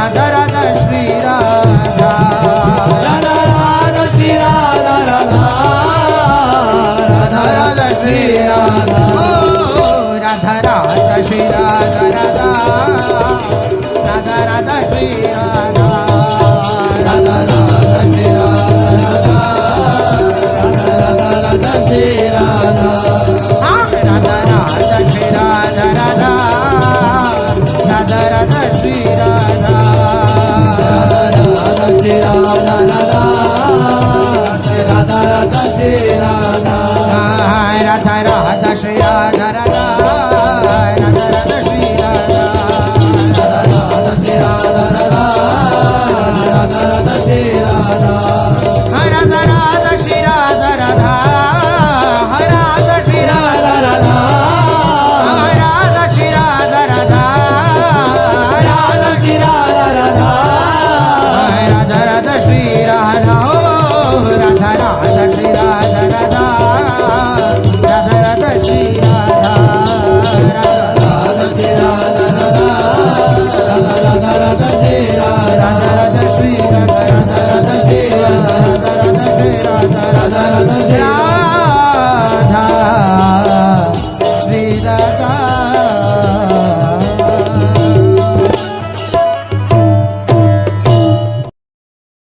Radha Radha Shri Radha Radha Radha Shri Radha Radha Radha Radha Shri Radha Radha Radha Shri Radha Radha Radha Radha Shri Radha Radha Radha Shri Radha Radha Radha Radha Shri Radha Radha Radha Shri Radha Radha Radha Radha Shri Radha Radha Radha Shri Radha Radha Radha Radha Shri Radha Radha Radha Shri Radha Radha Radha Radha Shri Radha Radha Shri Radha Radha Radha Radha Shri Radha Radha Radha Shri Radha Radha Radha Shri Radha Radha Radha Shri Radha Radha Radha Shri Radha Radha Radha Radha Shri Radha Radha Radha Shri Radha Radha Radha Radha Shri Radha Radha Shri Radha Radha Radha Radha Shri Radha Radha Shri Radha Radha Radha Shri Radha Radha Shri Radha Radha Radha Shri